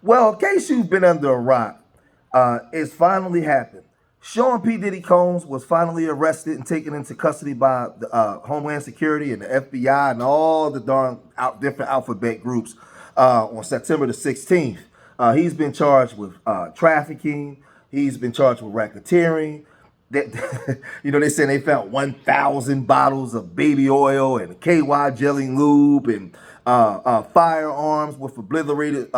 Well, in case you've been under a rock, it's finally happened. Sean P. Diddy Combs was finally arrested and taken into custody by the Homeland Security and the FBI and all the different alphabet groups on September the 16th. He's been charged with trafficking. He's been charged with racketeering. They said they found 1,000 bottles of baby oil and KY jelly lube and firearms with obliterated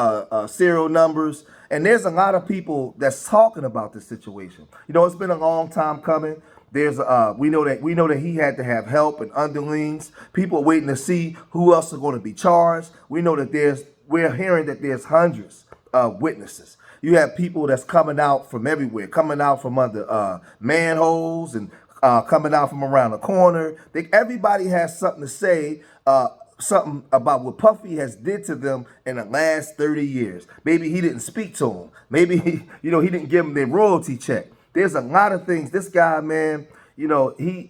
serial numbers. And there's a lot of people that's talking about this situation. It's been a long time coming. We know that he had to have help and underlings. People are waiting to see who else are going to be charged. We're hearing that there's hundreds of witnesses. You have people that's coming out from everywhere, coming out from under manholes and coming out from around the corner. Everybody has something to say, something about what Puffy has did to them in the last 30 years. Maybe he didn't speak to them. Maybe he didn't give them their royalty check. There's a lot of things. This guy, man, he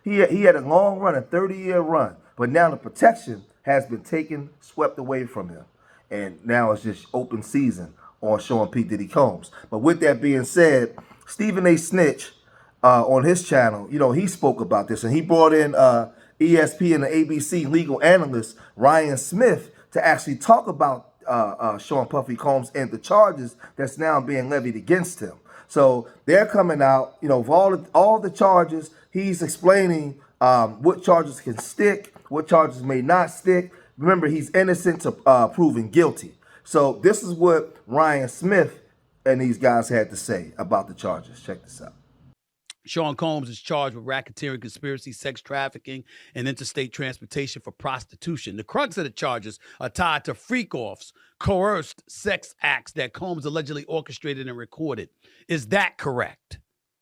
had a long run, a 30-year run, but now the protection has been swept away from him. And now it's just open season on Sean P. Diddy Combs. But with that being said, Stephen A. Snitch on his channel, he spoke about this, and he brought in ESP and the ABC legal analyst Ryan Smith to actually talk about Sean Puffy Combs and the charges that's now being levied against him. So they're coming out, of all the charges. He's explaining what charges can stick, what charges may not stick. Remember, he's innocent to proven guilty. So this is what Ryan Smith and these guys had to say about the charges. Check this out. Sean Combs is charged with racketeering, conspiracy, sex trafficking, and interstate transportation for prostitution. The crux of the charges are tied to freak-offs, coerced sex acts that Combs allegedly orchestrated and recorded. Is that correct?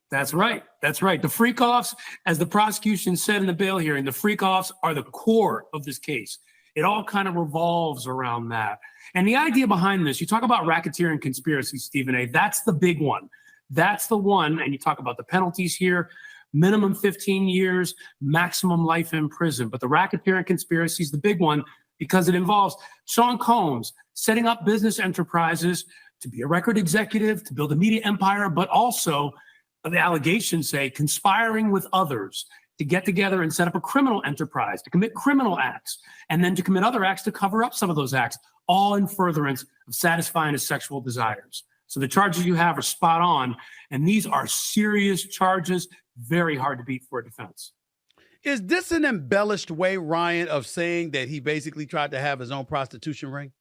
That's right. That's right. The freak-offs, as the prosecution said in the bail hearing, the freak-offs are the core of this case. It all kind of revolves around that. And the idea behind this, you talk about racketeering conspiracy, Stephen A., that's the big one. That's the one, and you talk about the penalties here, minimum 15 years, maximum life in prison. But the racketeering conspiracy is the big one because it involves Sean Combs setting up business enterprises to be a record executive, to build a media empire, but also, the allegations say, conspiring with others to get together and set up a criminal enterprise, to commit criminal acts, and then to commit other acts to cover up some of those acts, all in furtherance of satisfying his sexual desires. So the charges you have are spot on, and these are serious charges, very hard to beat for a defense. Is this an embellished way, Ryan, of saying that he basically tried to have his own prostitution ring?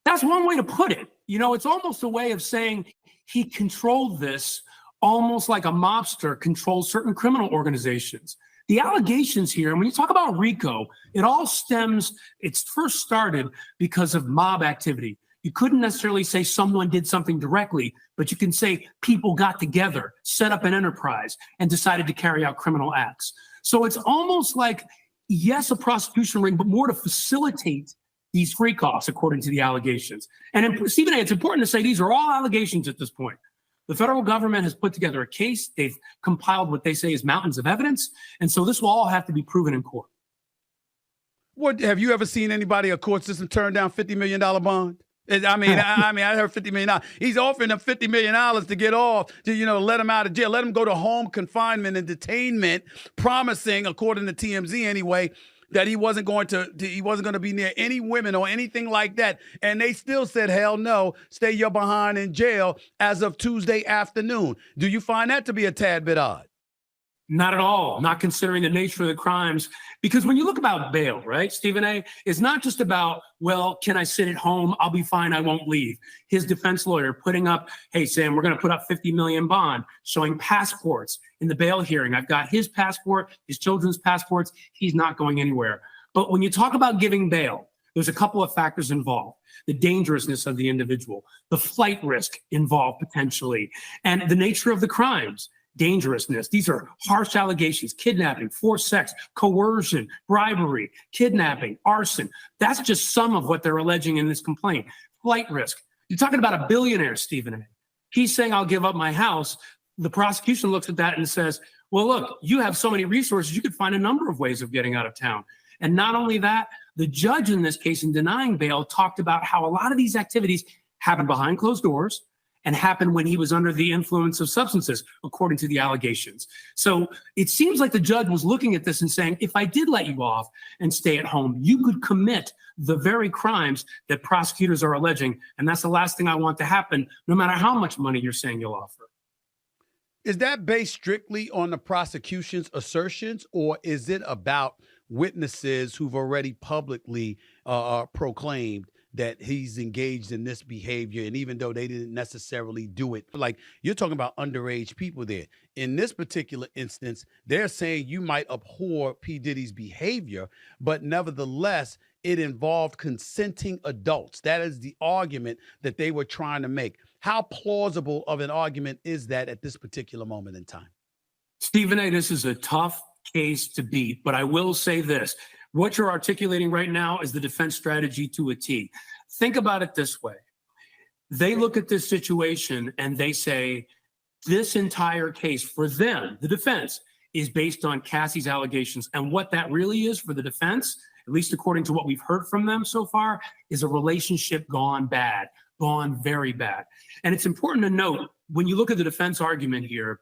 That's one way to put it. It's almost a way of saying he controlled this almost like a mobster controls certain criminal organizations. The allegations here, and when you talk about RICO, it's first started because of mob activity. You couldn't necessarily say someone did something directly, but you can say people got together, set up an enterprise, and decided to carry out criminal acts. So it's almost like, yes, a prostitution ring, but more to facilitate these freak-offs, according to the allegations. And Stephen A., it's important to say these are all allegations at this point. The federal government has put together a case. They've compiled what they say is mountains of evidence. And so this will all have to be proven in court. What, have you ever seen anybody, a court system, turn down $50 million bond? I heard $50 million. He's offering them $50 million to get off, to, let him out of jail, let him go to home confinement and detainment, promising, according to TMZ anyway, that he wasn't going to be near any women or anything like that. And they still said, hell no, stay your behind in jail as of Tuesday afternoon. Do you find that to be a tad bit odd? Not at all, not considering the nature of the crimes. Because when you look about bail, right, Stephen A., it's not just about, well, can I sit at home? I'll be fine. I won't leave. His defense lawyer putting up, hey, Sam, we're going to put up $50 million bond, showing passports in the bail hearing. I've got his passport, his children's passports. He's not going anywhere. But when you talk about giving bail, there's a couple of factors involved. The dangerousness of the individual, the flight risk involved potentially, and the nature of the crimes. Dangerousness. These are harsh allegations: kidnapping, forced sex, coercion, bribery, kidnapping, arson. That's just some of what they're alleging in this complaint. Flight risk. You're talking about a billionaire, Stephen A. He's saying, I'll give up my house. The prosecution looks at that and says, well, look, you have so many resources, you could find a number of ways of getting out of town. And not only that, the judge in this case in denying bail talked about how a lot of these activities happened behind closed doors and happened when he was under the influence of substances, according to the allegations. So it seems like the judge was looking at this and saying, if I did let you off and stay at home, you could commit the very crimes that prosecutors are alleging. And that's the last thing I want to happen, no matter how much money you're saying you'll offer. Is that based strictly on the prosecution's assertions, or is it about witnesses who've already publicly proclaimed that he's engaged in this behavior, and even though they didn't necessarily do it, like you're talking about underage people there. In this particular instance, they're saying you might abhor P. Diddy's behavior, but nevertheless, it involved consenting adults. That is the argument that they were trying to make. How plausible of an argument is that at this particular moment in time? Stephen A., this is a tough case to beat, but I will say this. What you're articulating right now is the defense strategy to a T. Think about it this way. They look at this situation and they say, this entire case for them, the defense, is based on Cassie's allegations. And what that really is for the defense, at least according to what we've heard from them so far, is a relationship gone bad, gone very bad. And it's important to note, when you look at the defense argument here,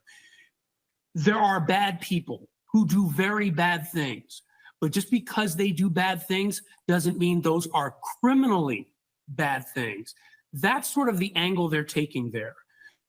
there are bad people who do very bad things. But just because they do bad things doesn't mean those are criminally bad things. That's sort of the angle they're taking there.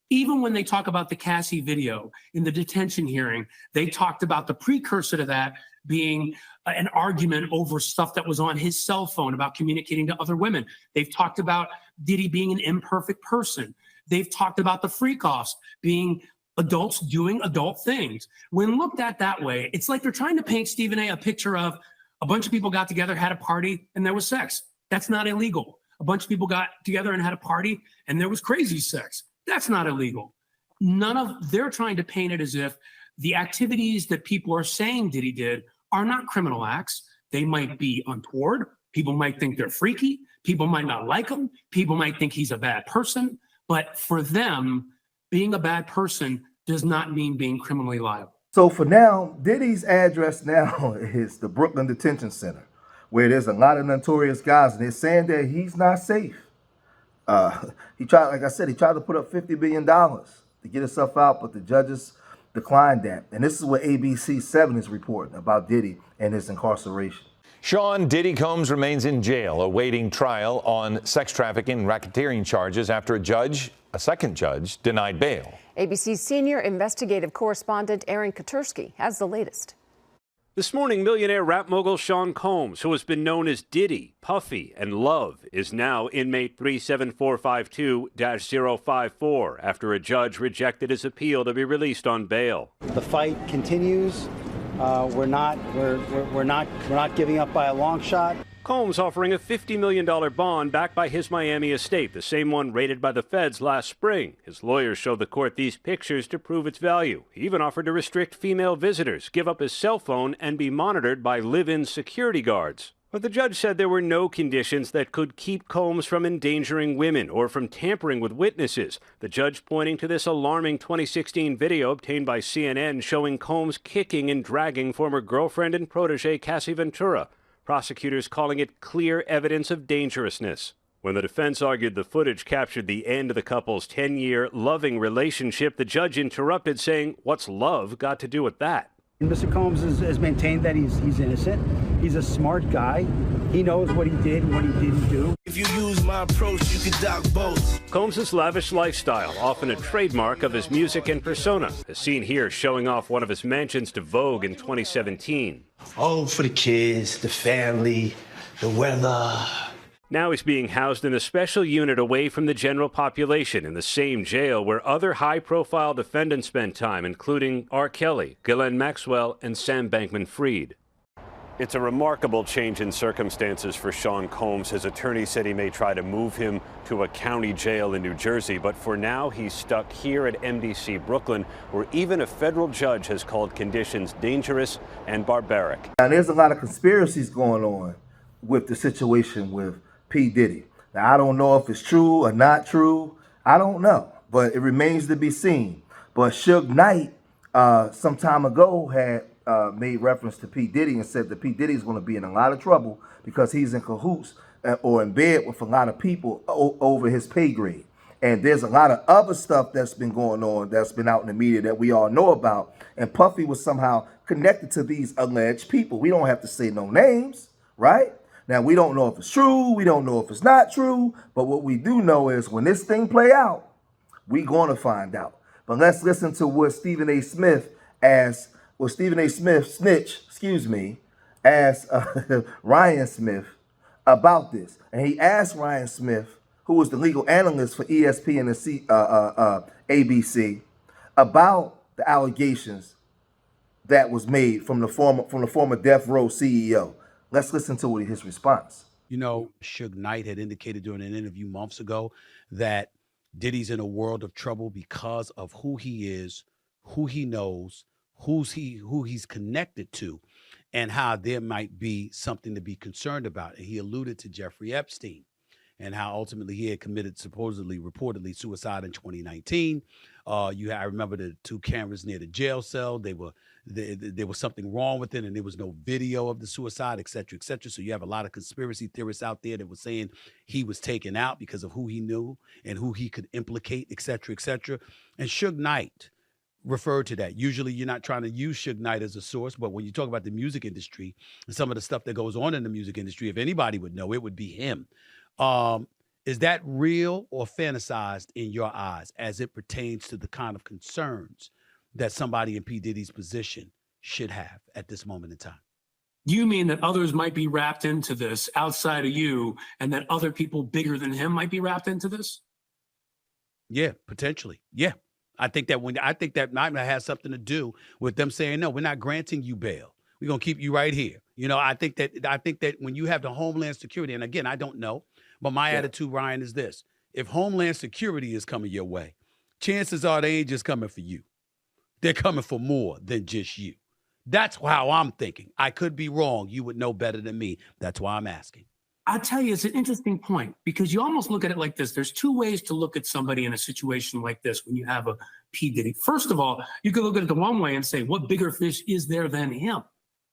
Even when they talk about the Cassie video in the detention hearing, they talked about the precursor to that being an argument over stuff that was on his cell phone about communicating to other women. They've talked about Diddy being an imperfect person. They've talked about the freak-offs being adults doing adult things. When looked at that way, it's like they're trying to paint Stephen A. a picture of a bunch of people got together, had a party, and there was sex. That's not illegal. A bunch of people got together and had a party, and there was crazy sex. That's not illegal. They're trying to paint it as if the activities that people are saying Diddy did are not criminal acts. They might be untoward. People might think they're freaky. People might not like him. People might think he's a bad person. But for them, being a bad person does not mean being criminally liable. So for now, Diddy's address now is the Brooklyn Detention Center, where there's a lot of notorious guys, and they're saying that he's not safe. He tried, like I said, he tried to put up $50 billion to get himself out, but the judges declined that. And this is what ABC 7 is reporting about Diddy and his incarceration. Sean Diddy Combs remains in jail awaiting trial on sex trafficking and racketeering charges after a second judge, denied bail. ABC's senior investigative correspondent Aaron Katursky has the latest. This morning, millionaire rap mogul Sean Combs, who has been known as Diddy, Puffy, and Love, is now inmate 37452-054 after a judge rejected his appeal to be released on bail. The fight continues. We're not giving up by a long shot. Combs offering a $50 million bond backed by his Miami estate, the same one raided by the feds last spring. His lawyers showed the court these pictures to prove its value. He even offered to restrict female visitors, give up his cell phone, and be monitored by live-in security guards. But the judge said there were no conditions that could keep Combs from endangering women or from tampering with witnesses. The judge pointing to this alarming 2016 video obtained by CNN showing Combs kicking and dragging former girlfriend and protege Cassie Ventura. Prosecutors calling it clear evidence of dangerousness. When the defense argued the footage captured the end of the couple's 10-year loving relationship, the judge interrupted, saying, "What's love got to do with that?" Mr. Combs has maintained that he's innocent. He's a smart guy. He knows what he did and what he didn't do. If you use my approach, you can dock both. Combs' lavish lifestyle, often a trademark of his music and persona, as seen here showing off one of his mansions to Vogue in 2017. Oh, for the kids, the family, the weather. Now he's being housed in a special unit away from the general population in the same jail where other high-profile defendants spent time, including R. Kelly, Ghislaine Maxwell, and Sam Bankman-Fried. It's a remarkable change in circumstances for Sean Combs. His attorney said he may try to move him to a county jail in New Jersey, but for now he's stuck here at MDC Brooklyn, where even a federal judge has called conditions dangerous and barbaric. Now, there's a lot of conspiracies going on with the situation with P. Diddy. Now, I don't know if it's true or not true. I don't know, but it remains to be seen. But Suge Knight, some time ago, had made reference to P. Diddy and said that P. Diddy is going to be in a lot of trouble because he's in cahoots or in bed with a lot of people over his pay grade. And there's a lot of other stuff that's been going on that's been out in the media that we all know about. And Puffy was somehow connected to these alleged people. We don't have to say no names, right? Now, we don't know if it's true. We don't know if it's not true. But what we do know is when this thing play out, we going to find out. But let's listen to what Stephen A. Smith asked, well, Stephen A. Smith snitch, asked Ryan Smith about this. And he asked Ryan Smith, who was the legal analyst for ESPN and ABC, about the allegations that was made from the former Death Row CEO. Let's listen to his response. You know, Suge Knight had indicated during an interview months ago that Diddy's in a world of trouble because of who he is, who he knows, who he's connected to, and how there might be something to be concerned about. And he alluded to Jeffrey Epstein and how ultimately he had committed reportedly suicide in 2019. I remember the 2 cameras near the jail cell. There was something wrong with it, and there was no video of the suicide, et cetera, et cetera. So you have a lot of conspiracy theorists out there that were saying he was taken out because of who he knew and who he could implicate, et cetera, et cetera. And Suge Knight referred to that. Usually you're not trying to use Suge Knight as a source, but when you talk about the music industry and some of the stuff that goes on in the music industry, if anybody would know, it would be him. Is that real or fantasized in your eyes as it pertains to the kind of concerns that somebody in P. Diddy's position should have at this moment in time? You mean that others might be wrapped into this outside of you, and that other people bigger than him might be wrapped into this? Yeah, potentially. Yeah. I think that might have something to do with them saying, no, we're not granting you bail. We're going to keep you right here. You know, I think that when you have the Homeland Security, and again, I don't know, but my attitude, Ryan, is this. If Homeland Security is coming your way, chances are they ain't just coming for you. They're coming for more than just you. That's how I'm thinking. I could be wrong. You would know better than me. That's why I'm asking. I'll tell you, it's an interesting point because you almost look at it like this. There's 2 ways to look at somebody in a situation like this when you have a P. Diddy. First of all, you could look at it the one way and say, what bigger fish is there than him?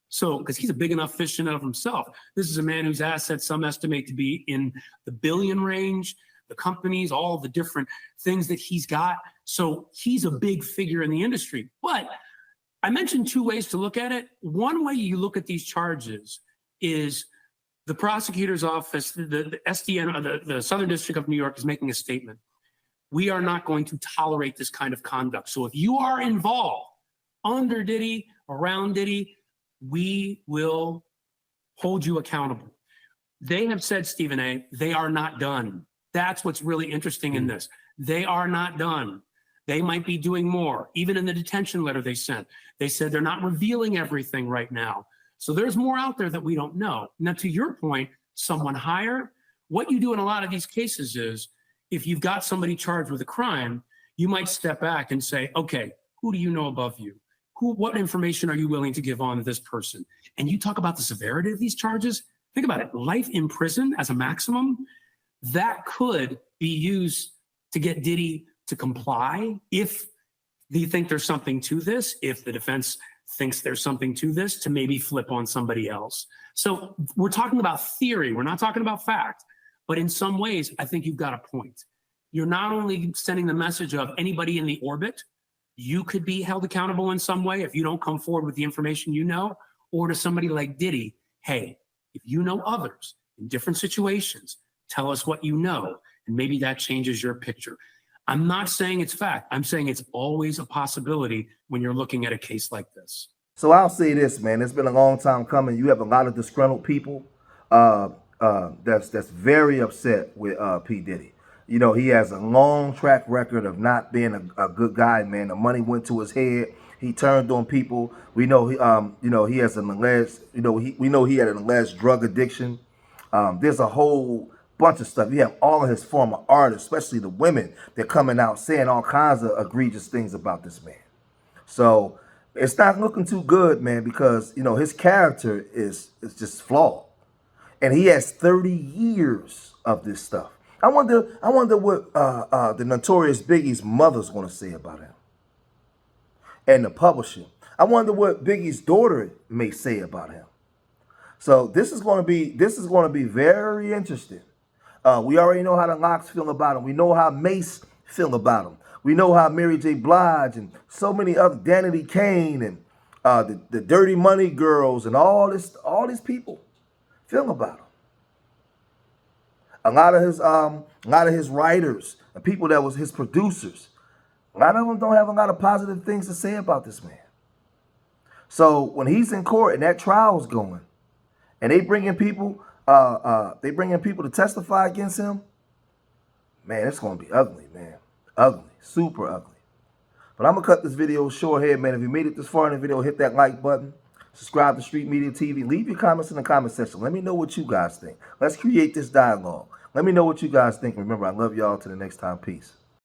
So, because he's a big enough fish in and of himself. This is a man whose assets some estimate to be in the billion range, the companies, all the different things that he's got. So he's a big figure in the industry. But I mentioned 2 ways to look at it. One way you look at these charges is the prosecutor's office, the SDN, the Southern District of New York is making a statement. We are not going to tolerate this kind of conduct. So if you are involved under Diddy, around Diddy, we will hold you accountable. They have said, Stephen A., they are not done. That's what's really interesting in this. They are not done. They might be doing more. Even in the detention letter they sent, they said they're not revealing everything right now. So there's more out there that we don't know. Now, to your point, someone higher, what you do in a lot of these cases is if you've got somebody charged with a crime, you might step back and say, okay, who do you know above you? What information are you willing to give on to this person? And you talk about the severity of these charges. Think about it. Life in prison as a maximum, that could be used to get Diddy to comply if they think there's something to this, if the defense thinks there's something to this, to maybe flip on somebody else. So we're talking about theory. We're not talking about fact. But in some ways, I think you've got a point. You're not only sending the message of anybody in the orbit, you could be held accountable in some way if you don't come forward with the information you know, or to somebody like Diddy, hey, if you know others in different situations, tell us what you know, and maybe that changes your picture. I'm not saying it's fact. I'm saying it's always a possibility when you're looking at a case like this. So I'll say this, man. It's been a long time coming. You have a lot of disgruntled people that's very upset with P. Diddy. You know, he has a long track record of not being a good guy, man. The money went to his head. He turned on people. We know he has an alleged, we know he had an alleged drug addiction. There's a whole bunch of stuff. You have all of his former artists, especially the women, they're coming out saying all kinds of egregious things about this man. So it's not looking too good, man, because, his character is just flawed. And he has 30 years of this stuff. I wonder what the Notorious Biggie's mother's going to say about him. And the publisher. I wonder what Biggie's daughter may say about him. So this is going to be very interesting. We already know how the Locks feel about him. We know how Mace feel about him. We know how Mary J. Blige and so many other, Danity Kane and the Dirty Money Girls and all these people feel about him. A lot of his writers and people that was his producers, a lot of them don't have a lot of positive things to say about this man. So when he's in court and that trial's going, and they bring in people to testify against him, man, it's gonna be ugly, man. Ugly, super ugly. But I'm gonna cut this video short here, man. If you made it this far in the video, hit that like button. Subscribe to Street Media TV. Leave your comments in the comment section. Let me know what you guys think. Let's create this dialogue. Let me know what you guys think. Remember, I love y'all. Till the next time. Peace.